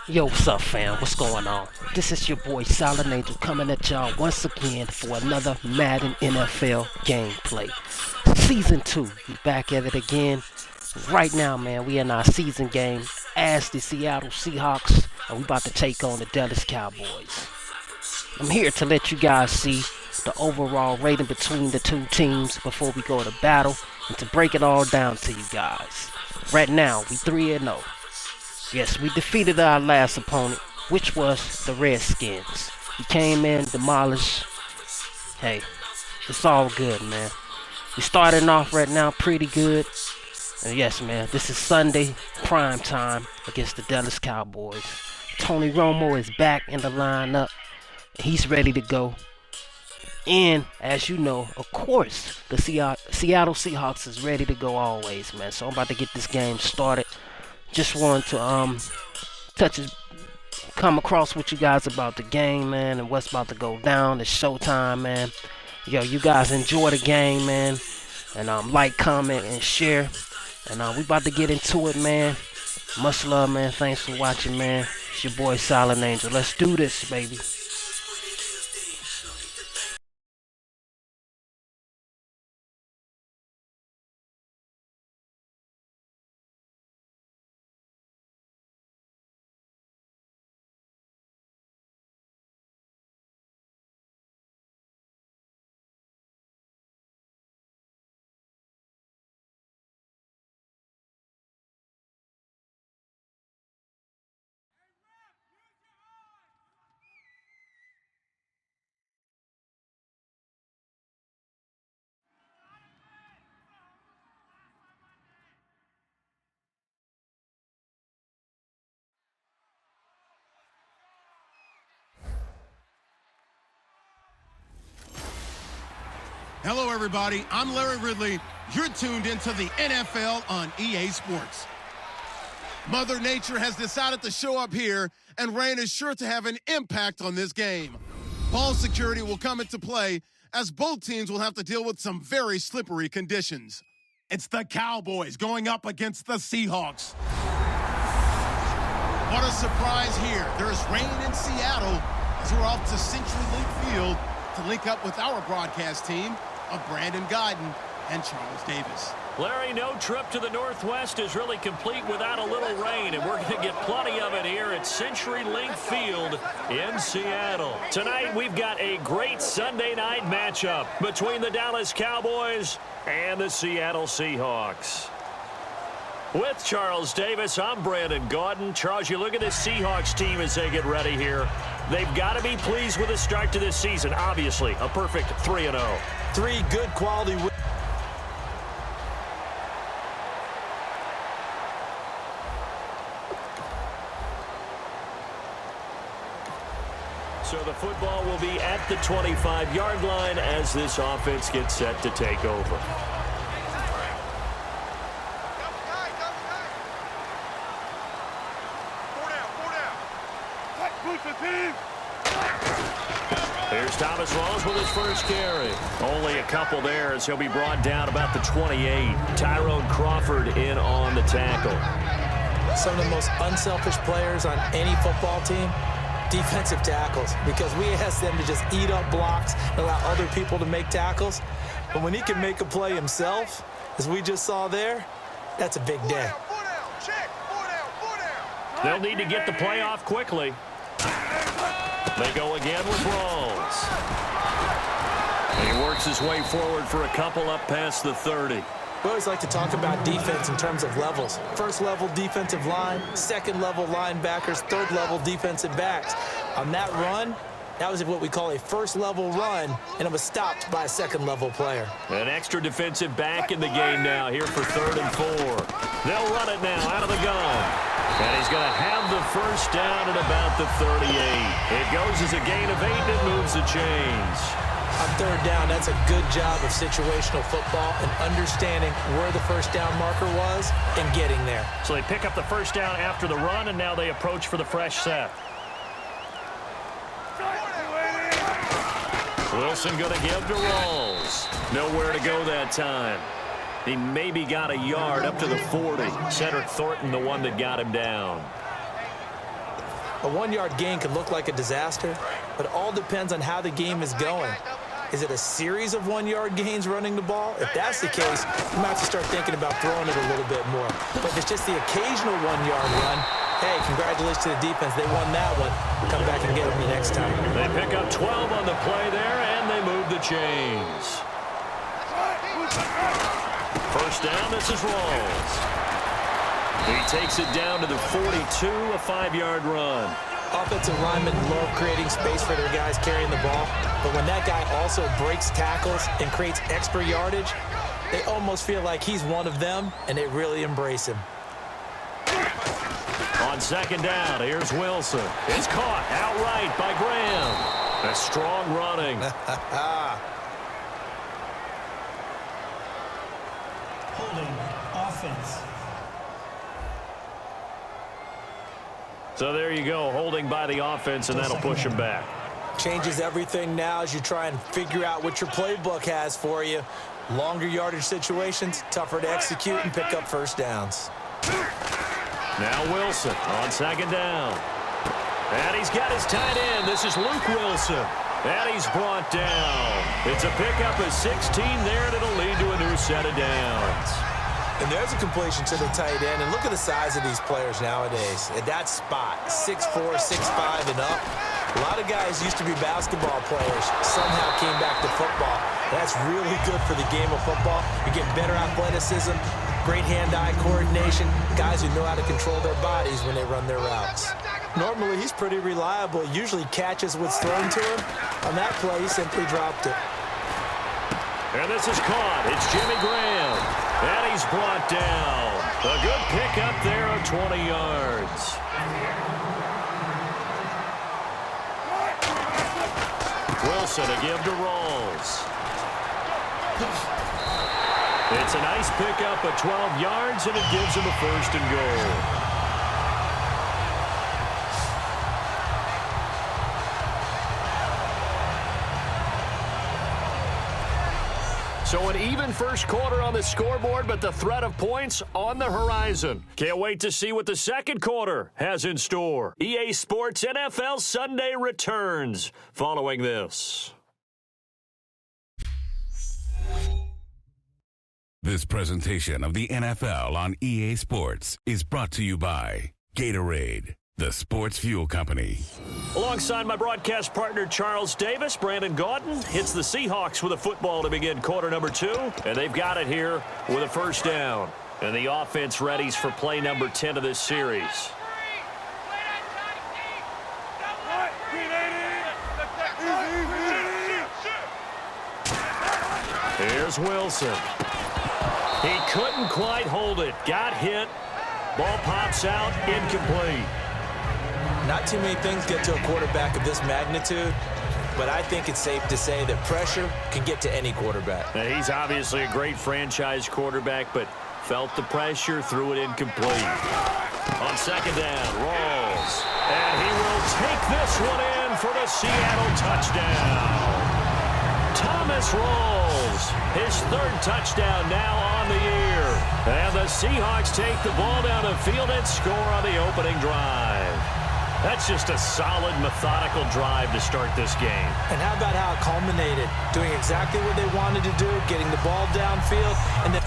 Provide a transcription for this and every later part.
Yo, what's up, fam? What's going on? This is your boy Silent Angel coming at y'all once again for another Madden NFL gameplay. Season 2, we back at it again. Right now, man, we in our season game as the Seattle Seahawks, and we about to take on the Dallas Cowboys. I'm here to let you guys see the overall rating between the two teams before we go to battle and to break it all down to you guys. Right now, we 3-0. Yes, we defeated our last opponent, which was the Redskins. We came in, demolished. Hey, it's all good, man. We starting off right now pretty good. And yes, man, this is Sunday, prime time against the Dallas Cowboys. Tony Romo is back in the lineup. He's ready to go. And, as you know, of course, the Seattle Seahawks is ready to go always, man. So I'm about to get this game started. Just wanted to come across with you guys about the game, man, and what's about to go down. It's showtime, man. Yo, you guys enjoy the game, man, and like, comment, and share. And we about to get into it, man. Much love, man. Thanks for watching, man. It's your boy Silent Angel. Let's do this, baby. Hello, everybody. I'm Larry Ridley. You're tuned into the NFL on EA Sports. Mother Nature has decided to show up here, and rain is sure to have an impact on this game. Ball security will come into play, as both teams will have to deal with some very slippery conditions. It's the Cowboys going up against the Seahawks. What a surprise here. There's rain in Seattle as we're off to CenturyLink Field to link up with our broadcast team of Brandon Guyton and Charles Davis. Larry, no trip to the Northwest is really complete without a little rain, and we're going to get plenty of it here at CenturyLink Field in Seattle. Tonight, we've got a great Sunday night matchup between the Dallas Cowboys and the Seattle Seahawks. With Charles Davis, I'm Brandon Guyton. Charles, you look at this Seahawks team as they get ready here. They've got to be pleased with the start to this season. Obviously, a perfect 3-0. 3 good quality wins. So the football will be at the 25-yard line as this offense gets set to take over. Here's Thomas Rawls with his first carry. Only a couple there as he'll be brought down about the 28. Tyrone Crawford in on the tackle. Some of the most unselfish players on any football team, defensive tackles, because we ask them to just eat up blocks and allow other people to make tackles. But when he can make a play himself, as we just saw there, that's a big day. They'll need to get the play off quickly. They go again with Rawls. He works his way forward for a couple up past the 30. We always like to talk about defense in terms of levels. First level defensive line, second level linebackers, third level defensive backs. On that run, that was what we call a first level run, and it was stopped by a second level player. An extra defensive back in the game now here for 3rd and 4. They'll run it now out of the gun. And he's going to have the first down at about the 38. It goes as a gain of 8 and moves the chains. On 3rd down, that's a good job of situational football and understanding where the first down marker was and getting there. So they pick up the first down after the run, and now they approach for the fresh set. Wilson going to give to Rawls. Nowhere to go that time. He maybe got a yard up to the 40. Cedric Thornton, the one that got him down. A 1-yard gain could look like a disaster, but it all depends on how the game is going. Is it a series of 1-yard gains running the ball? If that's the case, you might have to start thinking about throwing it a little bit more. But if it's just the occasional 1-yard run, hey, congratulations to the defense. They won that one. Come back and get them the next time. They pick up 12 on the play there, and they move the chains. First down, this is Rawls. He takes it down to the 42, a 5-yard run. Offensive linemen love creating space for their guys carrying the ball, but when that guy also breaks tackles and creates extra yardage, they almost feel like he's one of them, and they really embrace him. On second down, here's Wilson. It's caught outright by Graham. A strong running. Holding offense. So there you go, holding by the offense, and that'll push him back. Changes everything now as you try and figure out what your playbook has for you. Longer yardage situations, tougher to execute and pick up first downs. Now Wilson on second down. And he's got his tight end. This is Luke Wilson. And he's brought down. It's a pickup of 16 there, and it'll lead to a new set of downs. And there's a completion to the tight end. And look at the size of these players nowadays. At that spot, 6'4", 6'5", and up. A lot of guys used to be basketball players, somehow came back to football. That's really good for the game of football. You get better athleticism, great hand-eye coordination, guys who know how to control their bodies when they run their routes. Normally, he's pretty reliable, usually catches what's thrown to him. On that play, he simply dropped it. And this is caught. It's Jimmy Graham. And he's brought down. A good pickup there of 20 yards. Wilson to give to Rawls. It's a nice pickup of 12 yards, and it gives him a first and goal. So an even first quarter on the scoreboard, but the threat of points on the horizon. Can't wait to see what the second quarter has in store. EA Sports NFL Sunday returns following this. This presentation of the NFL on EA Sports is brought to you by Gatorade, the sports fuel company. Alongside my broadcast partner, Charles Davis, Brandon Gaudin hits the Seahawks with a football to begin quarter number 2, and they've got it here with a first down. And the offense readies for play number 10 of this series. Here's Wilson. He couldn't quite hold it. Got hit. Ball pops out, incomplete. Not too many things get to a quarterback of this magnitude, but I think it's safe to say that pressure can get to any quarterback. Now, he's obviously a great franchise quarterback, but felt the pressure, threw it incomplete. On second down, Rawls. And he will take this one in for the Seattle touchdown. Thomas Rawls, his third touchdown now on the year. And the Seahawks take the ball down the field and score on the opening drive. That's just a solid, methodical drive to start this game. And how about how it culminated? Doing exactly what they wanted to do, getting the ball downfield, and then...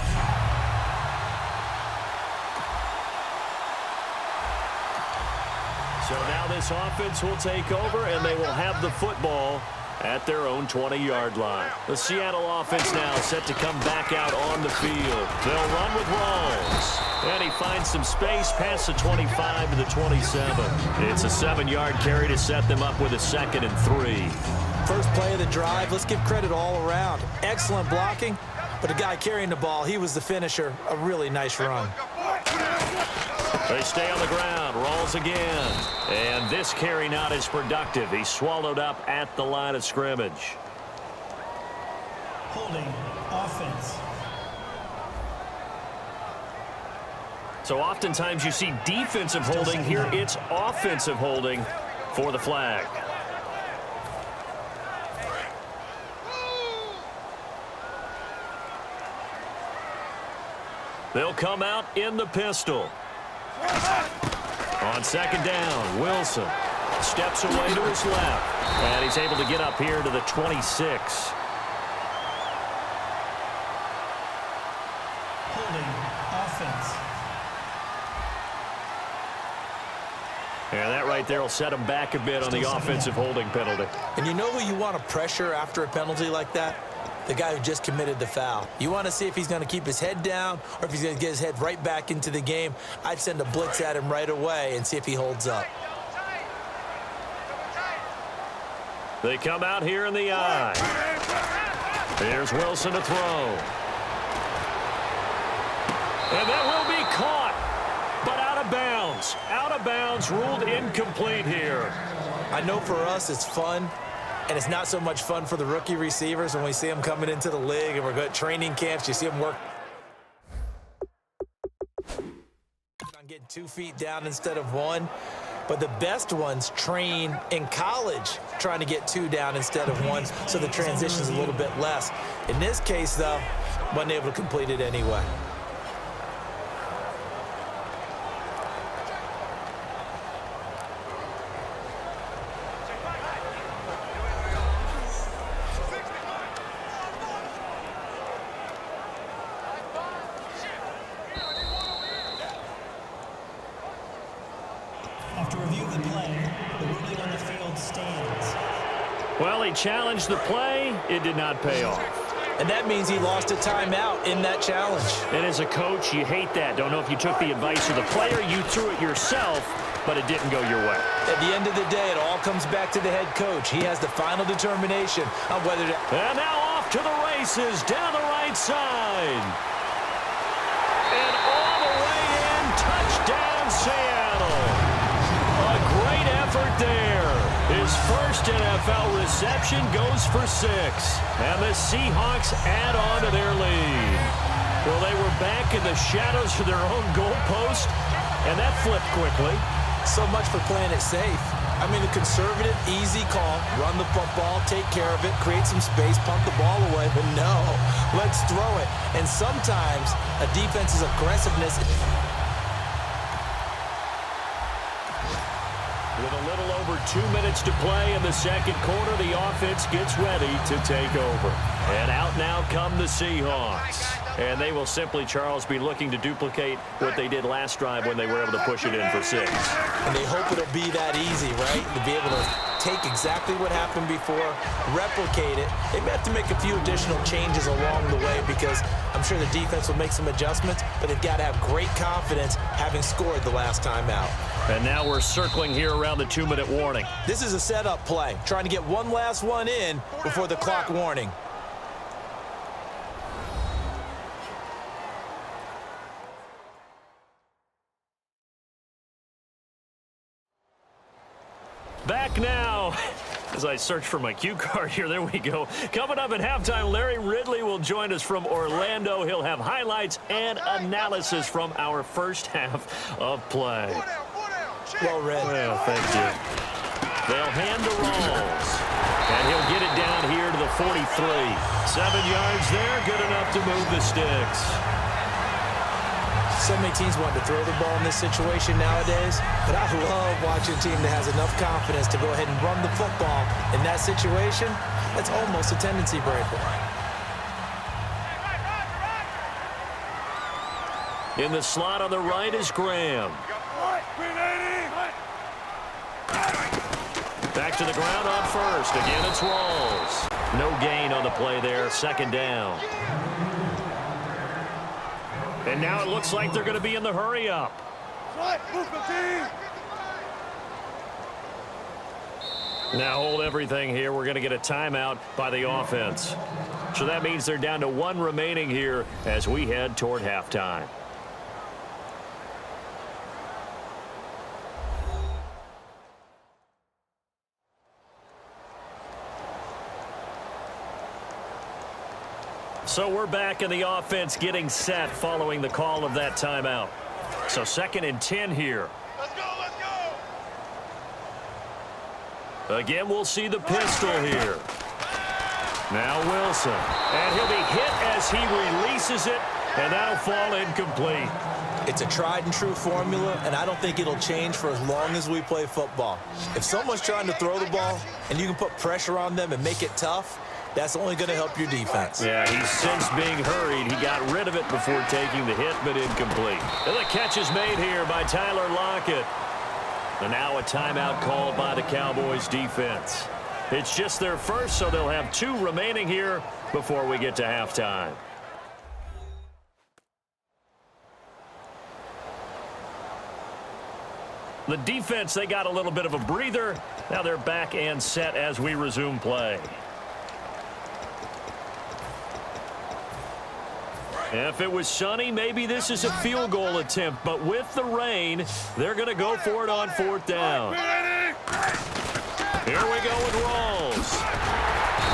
So now this offense will take over, and they will have the football at their own 20-yard line. The Seattle offense now set to come back out on the field. They'll run with Rawls. And he finds some space past the 25 to the 27. It's a 7-yard carry to set them up with a 2nd and 3. First play of the drive, let's give credit all around. Excellent blocking, but the guy carrying the ball, he was the finisher. A really nice run. They stay on the ground. Rawls again. And this carry not as productive. He's swallowed up at the line of scrimmage. Holding offense. So oftentimes you see defensive holding. Here it's offensive holding for the flag. They'll come out in the pistol. On second down, Wilson steps away to his left. And he's able to get up here to the 26. Holding offense. And that right there will set him back a bit on the offensive holding penalty. And you know who you want to pressure after a penalty like that? The guy who just committed the foul. You want to see if he's going to keep his head down or if he's going to get his head right back into the game. I'd send a blitz at him right away and see if he holds up. They come out here in the eye. Here's Wilson to throw. And that will be caught, but out of bounds. Out of bounds, ruled incomplete here. I know for us it's fun, and it's not so much fun for the rookie receivers when we see them coming into the league and we're going to training camps. You see them work on getting 2 feet down instead of 1. But the best ones train in college trying to get 2 down instead of 1, so the transition's a little bit less. In this case, though, wasn't able to complete it anyway. After review of the play, the ruling on the field stands. Well, he challenged the play. It did not pay off. And that means he lost a timeout in that challenge. And as a coach, you hate that. Don't know if you took the advice of the player. You threw it yourself, but it didn't go your way. At the end of the day, it all comes back to the head coach. He has the final determination on whether to... And now off to the races down the right side. And all the way in, touchdown Seattle. A great effort there. His first NFL reception goes for 6. And the Seahawks add on to their lead. Well, they were back in the shadows of their own goalpost, and that flipped quickly. So much for playing it safe. I mean, a conservative, easy call. Run the football, take care of it, create some space, pump the ball away. But no, let's throw it. And sometimes a defense's aggressiveness... With a little over 2 minutes to play in the second quarter, the offense gets ready to take over. And out now come the Seahawks. And they will simply, Charles, be looking to duplicate what they did last drive when they were able to push it in for 6. And they hope it'll be that easy, right? To be able to take exactly what happened before, replicate it. They may have to make a few additional changes along the way because I'm sure the defense will make some adjustments, but they've got to have great confidence having scored the last time out. And now we're circling here around the 2-minute warning. This is a setup play, trying to get one last one in before the clock warning. Back now. As I search for my cue card here, there we go. Coming up at halftime, Larry Ridley will join us from Orlando. He'll have highlights and analysis from our first half of play. Well read. Well, thank you. They'll hand to Rawls. And he'll get it down here to the 43. 7 yards there, good enough to move the sticks. So many teams want to throw the ball in this situation nowadays, but I love watching a team that has enough confidence to go ahead and run the football. In that situation, that's almost a tendency breaker. In the slot on the right is Graham. Back to the ground on first. Again, it's Rawls. No gain on the play there. Second down. And now it looks like they're going to be in the hurry-up. Now hold everything here. We're going to get a timeout by the offense. So that means they're down to 1 remaining here as we head toward halftime. So we're back in the offense getting set following the call of that timeout. So 2nd and 10 here. Let's go, let's go. Again, we'll see the pistol here. Now Wilson. And he'll be hit as he releases it. And that'll fall incomplete. It's a tried and true formula, and I don't think it'll change for as long as we play football. If someone's trying to throw the ball and you can put pressure on them and make it tough, that's only going to help your defense. Yeah, he's since being hurried. He got rid of it before taking the hit, but incomplete. And the catch is made here by Tyler Lockett. And now a timeout called by the Cowboys defense. It's just their first, so they'll have 2 remaining here before we get to halftime. The defense, they got a little bit of a breather. Now they're back and set as we resume play. If it was sunny, maybe this is a field goal attempt, but with the rain, they're going to go for it on 4th down. Here we go with Rawls.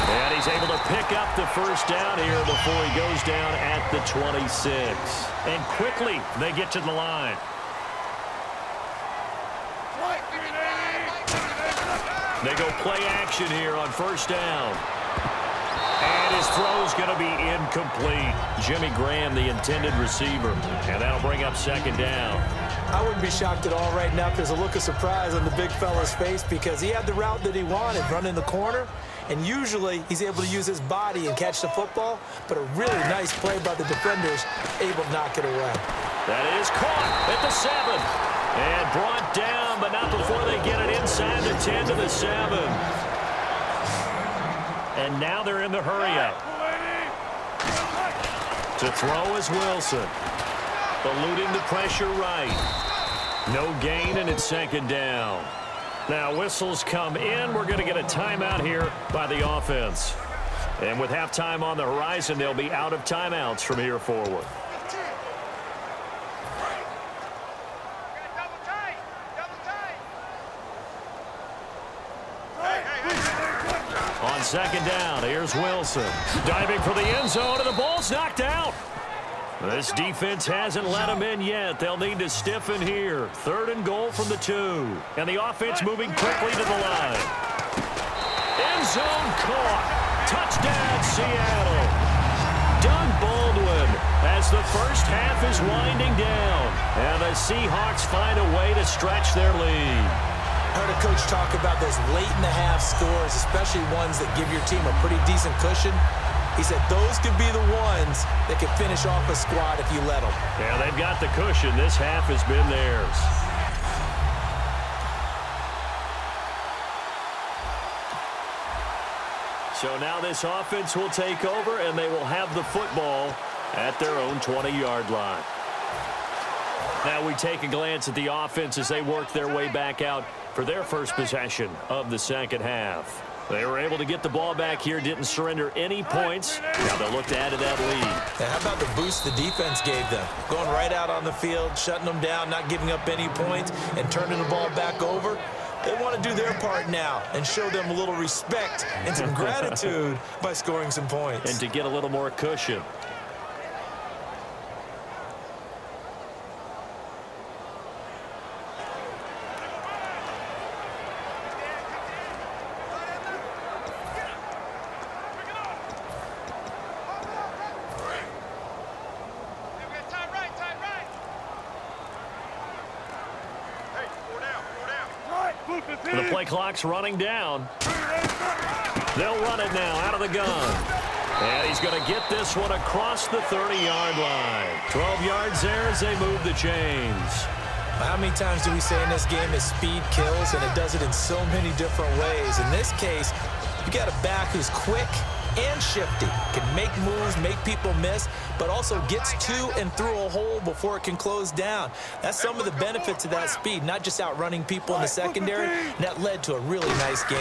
And he's able to pick up the first down here before he goes down at the 26. And quickly, they get to the line. They go play action here on 1st down. And his throw's going to be incomplete. Jimmy Graham, the intended receiver. And that'll bring up 2nd down. I wouldn't be shocked at all right now if there's a look of surprise on the big fella's face because he had the route that he wanted, running the corner. And usually he's able to use his body and catch the football. But a really nice play by the defenders, able to knock it away. That is caught at the 7. And brought down, but not before they get it inside the 10 to the 7. And now they're in the hurry-up. To throw is Wilson. Eluding the pressure right. No gain, and it's 2nd down. Now whistles come in. We're going to get a timeout here by the offense. And with halftime on the horizon, they'll be out of timeouts from here forward. On 2nd down, here's Wilson. Diving for the end zone, and the ball's knocked out. This defense hasn't let them in yet. They'll need to stiffen here. 3rd and goal from the 2. And the offense moving quickly to the line. End zone caught. Touchdown, Seattle. Doug Baldwin as the first half is winding down. And the Seahawks find a way to stretch their lead. Heard a coach talk about those late-in-the-half scores, especially ones that give your team a pretty decent cushion. He said those could be the ones that could finish off a squad if you let them. Yeah, they've got the cushion. This half has been theirs. So now this offense will take over, and they will have the football at their own 20-yard line. Now we take a glance at the offense as they work their way back out for their first possession of the 2nd half. They were able to get the ball back here, didn't surrender any points. Now they'll look to add to that lead. And how about the boost the defense gave them? Going right out on the field, shutting them down, not giving up any points, and turning the ball back over. They want to do their part now and show them a little respect and some gratitude by scoring some points. And to get a little more cushion. The play clock's running down. They'll run it now out of the gun. And he's going to get this one across the 30-yard line. 12 yards there as they move the chains. How many times do we say in this game that speed kills, and it does it in so many different ways? In this case, you got a back who's quick and shifty, can make moves, make people miss, but also gets to and through a hole before it can close down. That's some of the benefits of that speed, not just outrunning people in the secondary, and that led to a really nice game.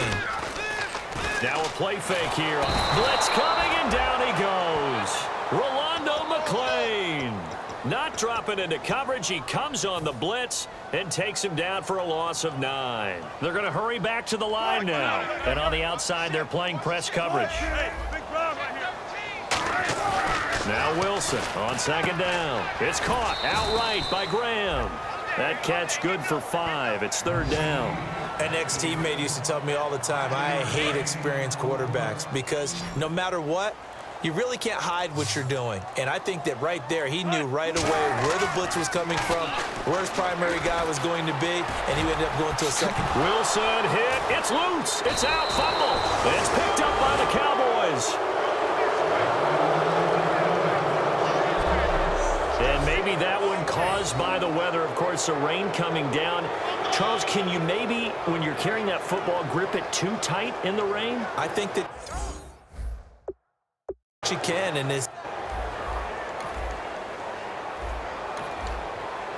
Now a play fake here. Blitz coming, and down he goes. Rolando McClain. Not dropping into coverage. He comes on the blitz and takes him down for a loss of 9. They're going to hurry back to the line now. And on the outside, they're playing press coverage. Now Wilson on 2nd down. It's caught outright by Graham. That catch good for 5. It's 3rd down. An ex-teammate used to tell me all the time, I hate experienced quarterbacks because no matter what, you really can't hide what you're doing. And I think that right there, he knew right away where the blitz was coming from, where his primary guy was going to be, and he ended up going to a second. Wilson hit. It's loose. It's out. Fumble. It's picked up by the Cowboys. And maybe that one caused by the weather. Of course, the rain coming down. Charles, can you maybe, when you're carrying that football, grip it too tight in the rain? I think that you can, and is.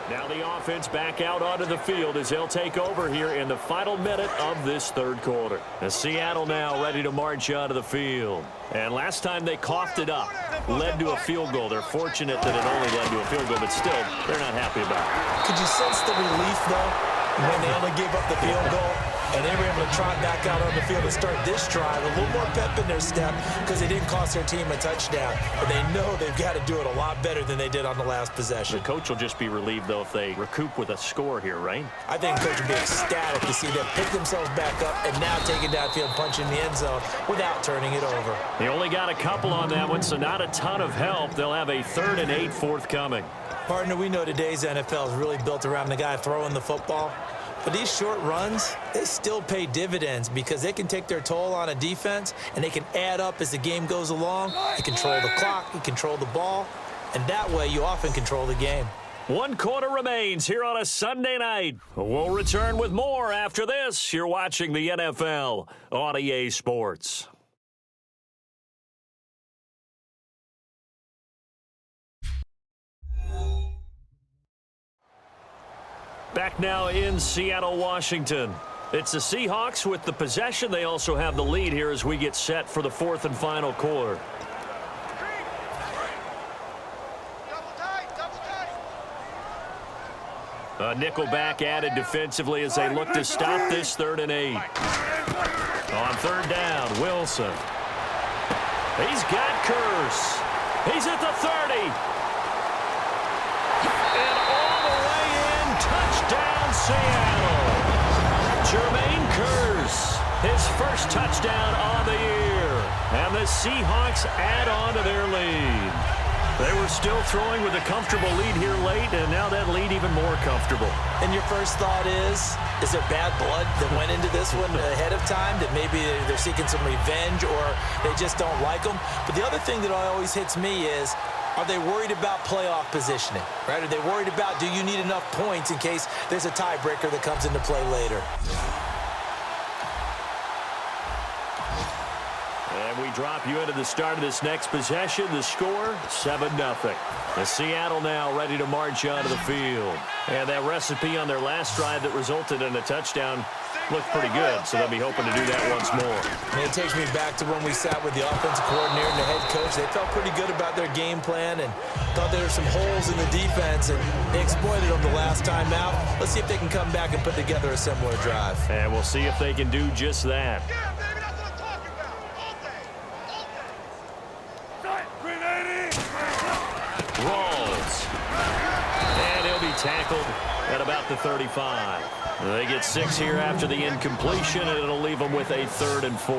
Now the offense back out onto the field as they'll take over here in the final minute of this third quarter. As Seattle now ready to march onto the field. And last time they coughed it up, led to a field goal. They're fortunate that it only led to a field goal, but still, they're not happy about it. Could you sense the relief, though, when they only gave up the field goal? And they were able to trot back out on the field and start this drive. A little more pep in their step because they didn't cost their team a touchdown. But they know they've got to do it a lot better than they did on the last possession. The coach will just be relieved, though, if they recoup with a score here, right? I think the coach will be ecstatic to see them pick themselves back up and now take it downfield, punch in the end zone without turning it over. They only got a couple on that one, so not a ton of help. They'll have a 3rd and 8 forthcoming. Partner, we know today's NFL is really built around the guy throwing the football. But these short runs, they still pay dividends because they can take their toll on a defense and they can add up as the game goes along. You control the clock, you control the ball, and that way you often control the game. 1 quarter remains here on a Sunday night. We'll return with more after this. You're watching the NFL on EA Sports. Back now in Seattle, Washington. It's the Seahawks with the possession. They also have the lead here as we get set for the 4th and final quarter. A nickel back added defensively as they look to stop this 3rd and 8. On 3rd down, Wilson. He's got Curse. He's at the 30. Touchdown, Seattle. Jermaine Kearse, his first touchdown on the year. And the Seahawks add on to their lead. They were still throwing with a comfortable lead here late, and now that lead even more comfortable. And your first thought is there bad blood that went into this one ahead of time, that maybe they're seeking some revenge or they just don't like them? But the other thing that always hits me is, are they worried about playoff positioning, right? Are they worried about, do you need enough points in case there's a tiebreaker that comes into play later? And we drop you into the start of this next possession. The score, 7-0. The Seattle now ready to march onto the field. And that recipe on their last drive that resulted in a touchdown looked pretty good, so they'll be hoping to do that once more. And it takes me back to when we sat with the offensive coordinator and the head coach. They felt pretty good about their game plan and thought there were some holes in the defense, and they exploited them the last time out. Let's see if they can come back and put together a similar drive. And we'll see if they can do just that. Rolls. And he'll be tackled at about the 35. They get 6 here after the incompletion, and it'll leave them with a 3rd and 4.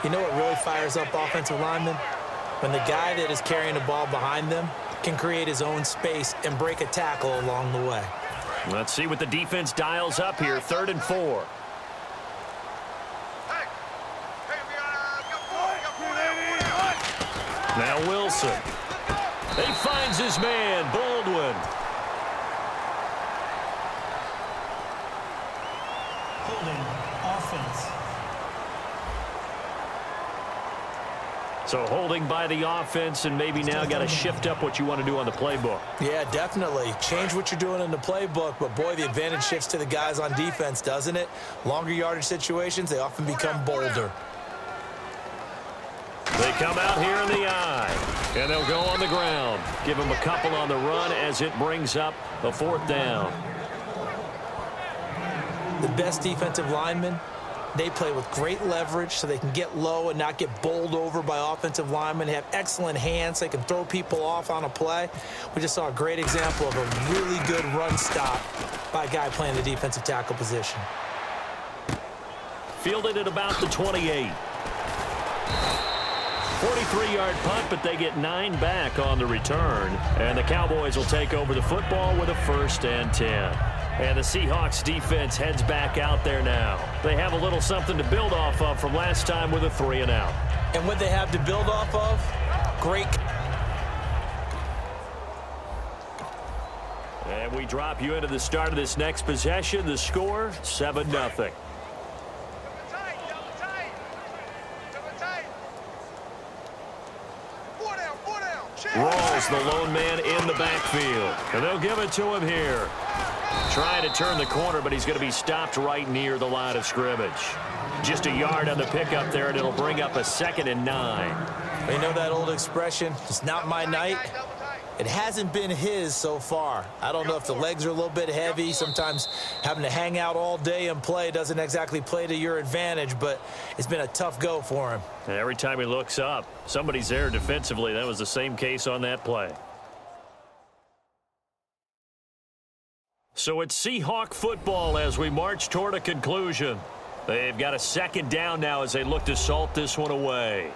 You know what really fires up offensive linemen? When the guy that is carrying the ball behind them can create his own space and break a tackle along the way. Let's see what the defense dials up here. 3rd and 4. Now Wilson. He finds his man, Baldwin. Holding offense. So holding by the offense, and maybe now got to shift up what you want to do on the playbook. Yeah, definitely. Change what you're doing in the playbook, but boy, the advantage shifts to the guys on defense, doesn't it? Longer yardage situations, they often become bolder. They come out here in the eye, and they'll go on the ground. Give them a couple on the run as it brings up a 4th down. The best defensive linemen, they play with great leverage so they can get low and not get bowled over by offensive linemen. They have excellent hands. They can throw people off on a play. We just saw a great example of a really good run stop by a guy playing the defensive tackle position. Fielded at about the 28. 43-yard punt, but they get 9 back on the return. And the Cowboys will take over the football with a 1st and 10. And the Seahawks defense heads back out there now. They have a little something to build off of from last time with a 3-and-out. And what they have to build off of, great. And we drop you into the start of this next possession. The score, 7-0. Rawls, the lone man in the backfield. And they'll give it to him here. Trying to turn the corner, but he's going to be stopped right near the line of scrimmage. Just a yard on the pickup there, and it'll bring up a 2nd and 9. You know that old expression, it's not my night? It hasn't been his so far. I don't know if the legs are a little bit heavy. Sometimes having to hang out all day and play doesn't exactly play to your advantage, but it's been a tough go for him. And every time he looks up, somebody's there defensively. That was the same case on that play. So it's Seahawk football as we march toward a conclusion. They've got a 2nd down now as they look to salt this one away.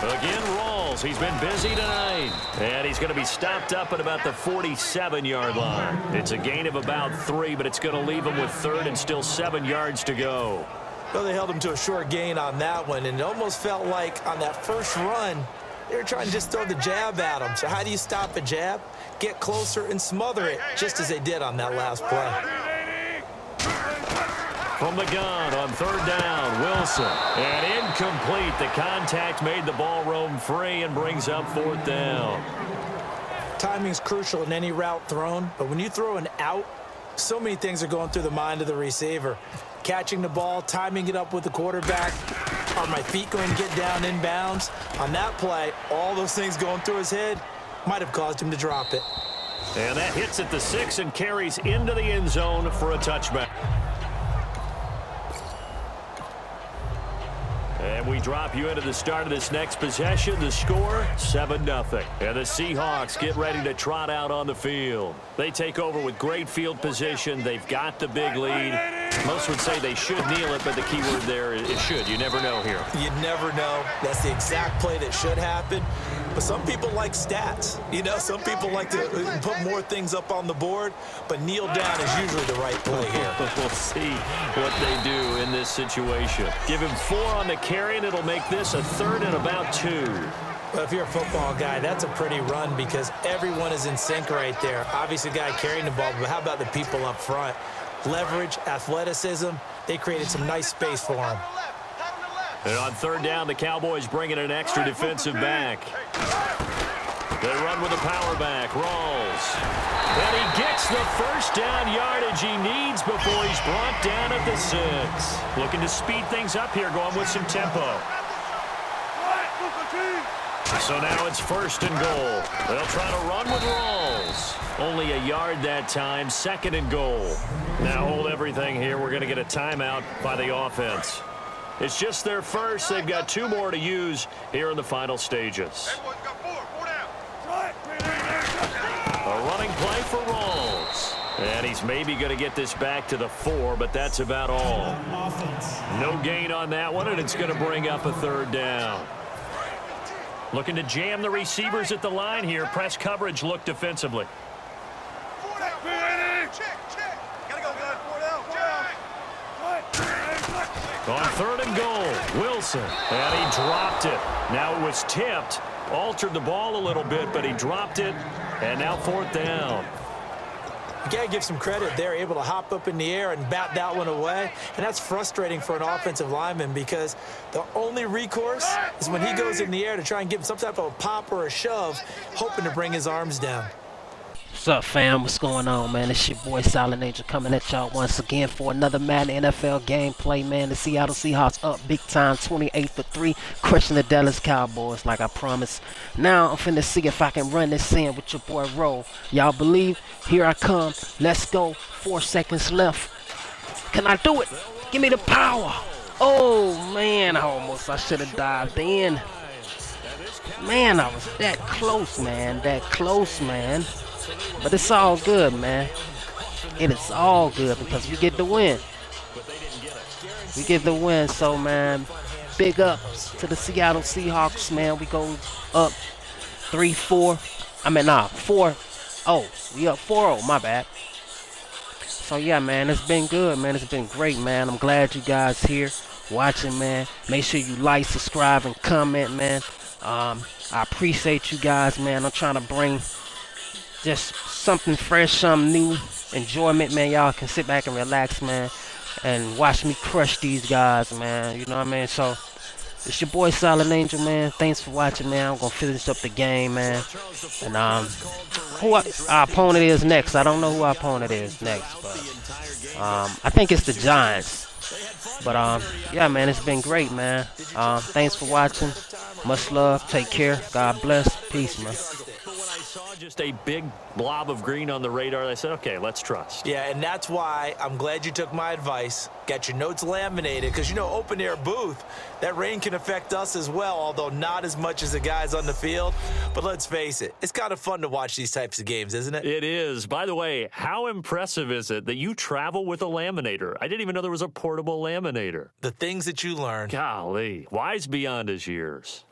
Again, Rawls. He's been busy tonight. And he's going to be stopped up at about the 47-yard line. It's a gain of about 3, but it's going to leave him with 3rd and still 7 yards to go. Well, they held him to a short gain on that one, and it almost felt like on that first run, they were trying to just throw the jab at him. So how do you stop a jab? Get closer and smother it, just as they did on that last play. From the gun on 3rd down, Wilson. And incomplete. The contact made the ball roam free and brings up 4th down. Timing's crucial in any route thrown, but when you throw an out, so many things are going through the mind of the receiver. Catching the ball, timing it up with the quarterback. Are my feet going to get down inbounds? On that play, all those things going through his head might have caused him to drop it. And that hits at the 6 and carries into the end zone for a touchback. And we drop you into the start of this next possession. The score, 7-0. And the Seahawks get ready to trot out on the field. They take over with great field position. They've got the big lead. Most would say they should kneel it, but the key word there is should. You never know here. You never know. That's the exact play that should happen. But some people like stats. You know, some people like to put more things up on the board, but kneel down is usually the right play here. We'll see what they do in this situation. Give him 4 on the carry, and it'll make this a 3rd and about 2. Well, if you're a football guy, that's a pretty run because everyone is in sync right there. Obviously, the guy carrying the ball, but how about the people up front? Leverage, athleticism, they created some nice space for him. And on 3rd down, the Cowboys bring in an extra defensive back. They run with a power back, Rawls. And he gets the 1st down yardage he needs before he's brought down at the 6. Looking to speed things up here, going with some tempo. So now it's 1st and goal. They'll try to run with Rawls. Only a yard that time, 2nd and goal. Now hold everything here. We're going to get a timeout by the offense. It's just their first. They've got 2 more to use here in the final stages. A running play for Rawls. And he's maybe going to get this back to the 4, but that's about all. No gain on that one, and it's going to bring up a 3rd down. Looking to jam the receivers at the line here. Press coverage look defensively. On 3rd and goal, Wilson. And he dropped it. Now it was tipped. Altered the ball a little bit, but he dropped it. And now 4th down. You got to give some credit. They're able to hop up in the air and bat that one away. And that's frustrating for an offensive lineman because the only recourse is when he goes in the air to try and give him some type of a pop or a shove, hoping to bring his arms down. What's up, fam? What's going on, man? It's your boy Silent Angel coming at y'all once again for another Madden NFL gameplay, man. The Seattle Seahawks up big time, 28-3, crushing the Dallas Cowboys like I promised. Now I'm finna see if I can run this in with your boy Roll. Y'all believe? Here I come. Let's go. 4 seconds left. Can I do it? Give me the power. Oh man, I should have dived in. Man, I was that close, man. That close, man. But it's all good, man. It is all good because we get the win. We get the win. So, man, big ups to the Seattle Seahawks, man. We go up 3-4. 4-0. We up 4-0, my bad. So, yeah, man, it's been good, man. It's been great, man. I'm glad you guys here watching, man. Make sure you like, subscribe, and comment, man. I appreciate you guys, man. I'm trying to bring just something fresh, something new, enjoyment, man. Y'all can sit back and relax, man, and watch me crush these guys, man. You know what I mean? So, it's your boy Silent Angel, man. Thanks for watching, man. I'm gonna finish up the game, man. And who our opponent is next? I don't know who our opponent is next, but I think it's the Giants. But yeah, man, it's been great, man. Thanks for watching. Much love. Take care. God bless. Peace, man. Just a big blob of green on the radar. I said, okay, let's trust. Yeah, and that's why I'm glad you took my advice. Got your notes laminated because, you know, open air booth, that rain can affect us as well, although not as much as the guys on the field. But let's face it, it's kind of fun to watch these types of games, isn't it? It is. By the way, how impressive is it that you travel with a laminator? I didn't even know there was a portable laminator. The things that you learn. Golly, wise beyond his years.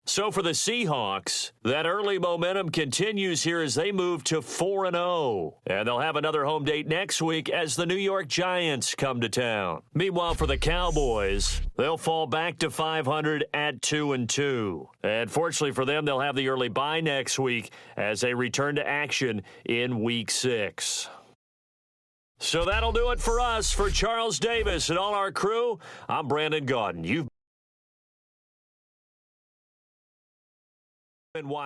So for the Seahawks, that early momentum continues here as they move to 4-0. And they'll have another home date next week as the New York Giants come to town. Meanwhile, for the Cowboys, they'll fall back to 500 at 2-2. And fortunately for them, they'll have the early bye next week as they return to action in Week 6. So that'll do it for us. For Charles Davis and all our crew, I'm Brandon Gaudin. You've been watching.